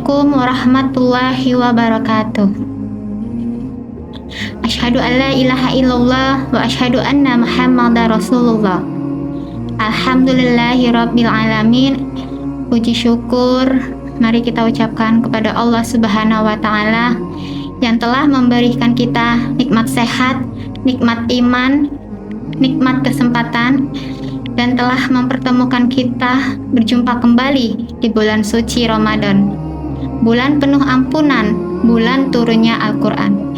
Assalamualaikum warahmatullahi wabarakatuh. Asyhadu an la ilaha illallah wa asyhadu anna Muhammadar Rasulullah. Alhamdulillahi rabbil alamin. Puji syukur mari kita ucapkan kepada Allah Subhanahu wa taala yang telah memberikan kita nikmat sehat, nikmat iman, nikmat kesempatan, dan telah mempertemukan kita berjumpa kembali di bulan suci Ramadan, bulan penuh ampunan, bulan turunnya Al-Quran.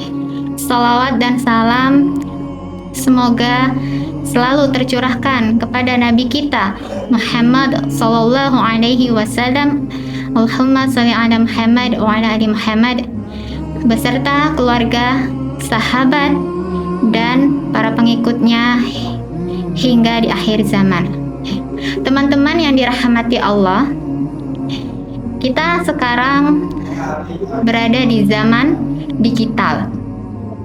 Salawat dan salam semoga selalu tercurahkan kepada Nabi kita Muhammad sallallahu alaihi wasallam. Allahumma sholli ala Muhammad wa ala ali Muhammad, beserta keluarga, sahabat, dan para pengikutnya hingga di akhir zaman. Teman-teman yang dirahmati Allah, kita sekarang berada di zaman digital.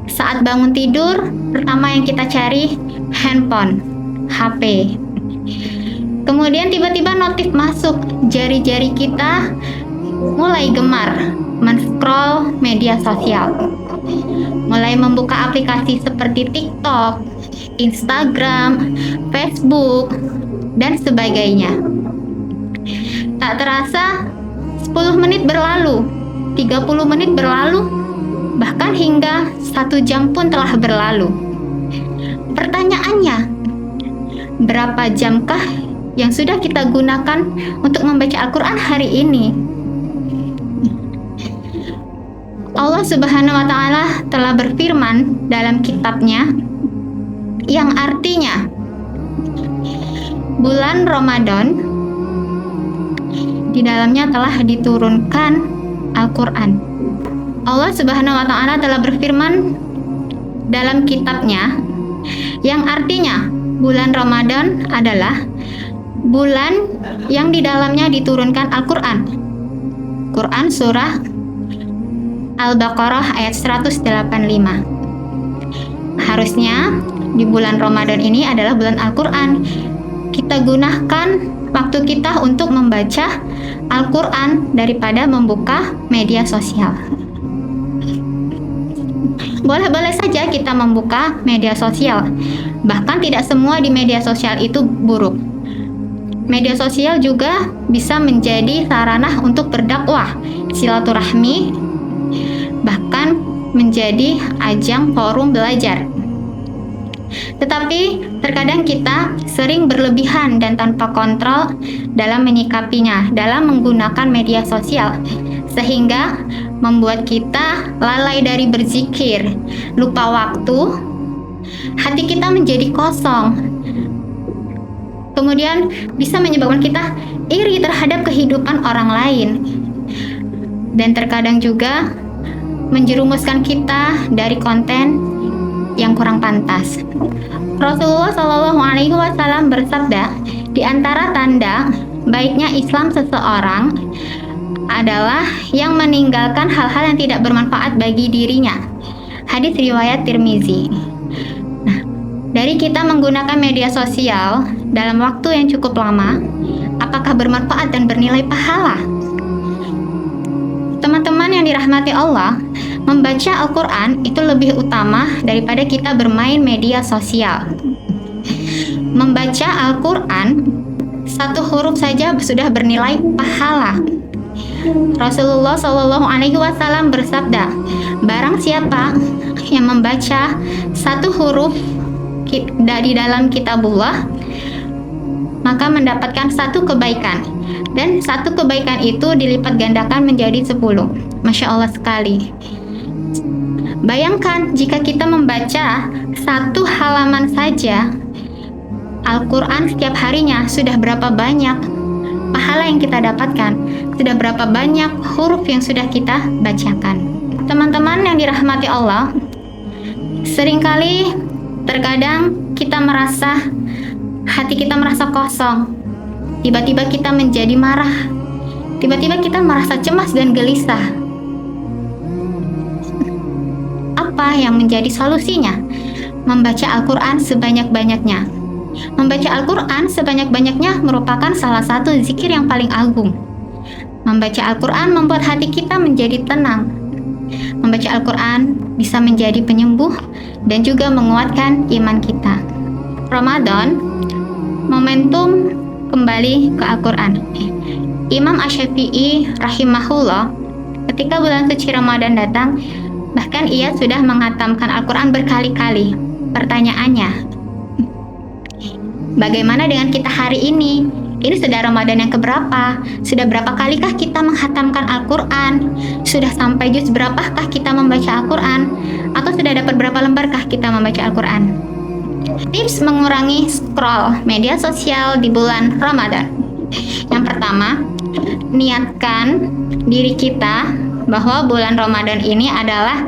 Saat bangun tidur, pertama yang kita cari handphone, HP. Kemudian tiba-tiba notif masuk, jari-jari kita mulai gemar men-scroll media sosial. Mulai membuka aplikasi seperti TikTok, Instagram, Facebook, dan sebagainya. Tak terasa 10 menit berlalu, 30 menit berlalu, bahkan hingga 1 jam pun telah berlalu. Pertanyaannya, berapa jamkah yang sudah kita gunakan untuk membaca Al-Quran hari ini? Allah Subhanahu wa taala telah berfirman dalam kitabnya yang artinya bulan Ramadan di dalamnya telah diturunkan Al-Quran. Allah Subhanahu wa taala telah berfirman dalam kitabnya yang artinya bulan Ramadan adalah bulan yang di dalamnya diturunkan Al-Quran. Quran surah Al-Baqarah ayat 185. Harusnya di bulan Ramadan ini adalah bulan Al-Quran. Kita gunakan waktu kita untuk membaca Al-Quran daripada membuka media sosial. Boleh-boleh saja kita membuka media sosial. Bahkan tidak semua di media sosial itu buruk. Media sosial juga bisa menjadi sarana untuk berdakwah, silaturahmi, bahkan menjadi ajang forum belajar. Tetapi terkadang kita sering berlebihan dan tanpa kontrol dalam menyikapinya, dalam menggunakan media sosial, sehingga membuat kita lalai dari berzikir, lupa waktu, hati kita menjadi kosong. Kemudian bisa menyebabkan kita iri terhadap kehidupan orang lain, dan terkadang juga menjerumuskan kita dari konten yang kurang pantas. Rasulullah Shallallahu Alaihi Wasallam bersabda, di antara tanda baiknya Islam seseorang adalah yang meninggalkan hal-hal yang tidak bermanfaat bagi dirinya. Hadis riwayat Tirmizi. Nah, dari kita menggunakan media sosial dalam waktu yang cukup lama, apakah bermanfaat dan bernilai pahala? Teman-teman yang dirahmati Allah, membaca Al-Quran itu lebih utama daripada kita bermain media sosial. Membaca Al-Quran, 1 huruf saja sudah bernilai pahala. Rasulullah Shallallahu Alaihi Wasallam bersabda, barang siapa yang membaca 1 huruf di dalam kitabullah, maka mendapatkan 1 kebaikan, dan 1 kebaikan itu dilipat gandakan menjadi 10. Masya Allah sekali. Bayangkan jika kita membaca 1 halaman saja Al-Quran setiap harinya, sudah berapa banyak pahala yang kita dapatkan, sudah berapa banyak huruf yang sudah kita bacakan. Teman-teman yang dirahmati Allah, seringkali terkadang kita merasa hati kita merasa kosong, tiba-tiba kita menjadi marah, tiba-tiba kita merasa cemas dan gelisah. Apa yang menjadi solusinya? Membaca Al-Quran sebanyak-banyaknya. Membaca Al-Quran sebanyak-banyaknya merupakan salah satu zikir yang paling agung. Membaca Al-Quran membuat hati kita menjadi tenang. Membaca Al-Quran bisa menjadi penyembuh dan juga menguatkan iman kita. Ramadan, momentum kembali ke Al-Quran. Imam Asy-Syafi'i rahimahullah, ketika bulan suci Ramadan datang, bahkan ia sudah menghatamkan Al-Quran berkali-kali. Pertanyaannya, bagaimana dengan kita hari ini? Ini sudah Ramadan yang keberapa? Sudah berapa kalikah kita menghatamkan Al-Quran? Sudah sampai juz berapakah kita membaca Al-Quran? Atau sudah dapat berapa lembarkah kita membaca Al-Quran? Tips mengurangi scroll media sosial di bulan Ramadan. Yang pertama, niatkan diri kita bahwa bulan Ramadan ini adalah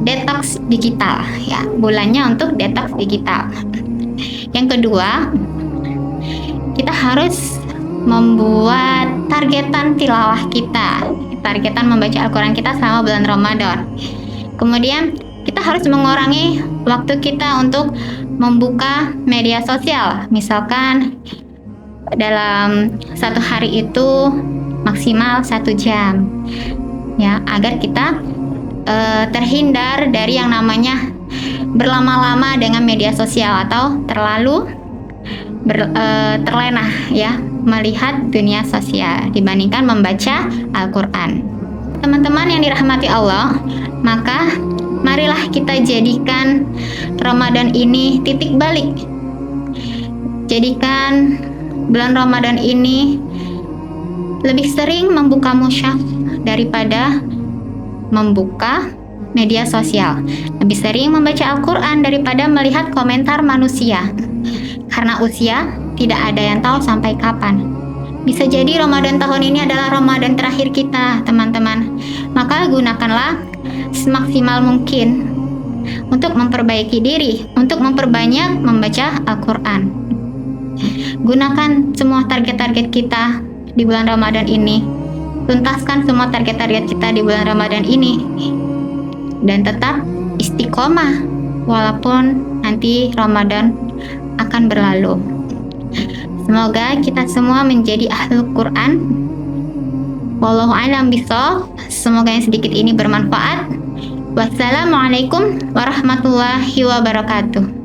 detox digital, ya, bulannya untuk detox digital. Yang kedua, kita harus membuat targetan tilawah kita, targetan membaca Al-Quran kita selama bulan Ramadan. Kemudian kita harus mengurangi waktu kita untuk membuka media sosial. Misalkan dalam satu hari itu maksimal 1 jam, ya, agar kita terhindar dari yang namanya berlama-lama dengan media sosial atau terlalu terlena, ya, melihat dunia sosial dibandingkan membaca Al-Quran. Teman-teman yang dirahmati Allah, maka marilah kita jadikan Ramadan ini titik balik. Jadikan bulan Ramadan ini lebih sering membuka mushaf daripada membuka media sosial. Lebih sering membaca Al-Quran daripada melihat komentar manusia. Karena usia tidak ada yang tahu sampai kapan. Bisa jadi Ramadan tahun ini adalah Ramadan terakhir kita, teman-teman. Maka gunakanlah semaksimal mungkin untuk memperbaiki diri, untuk memperbanyak membaca Al-Quran. Gunakan semua target-target kita di bulan Ramadan ini. Tuntaskan semua target-target kita di bulan Ramadan ini. Dan tetap istiqomah walaupun nanti Ramadan akan berlalu. Semoga kita semua menjadi ahlul Quran. Wallahu a'lam bishawab. Semoga yang sedikit ini bermanfaat. Wassalamualaikum warahmatullahi wabarakatuh.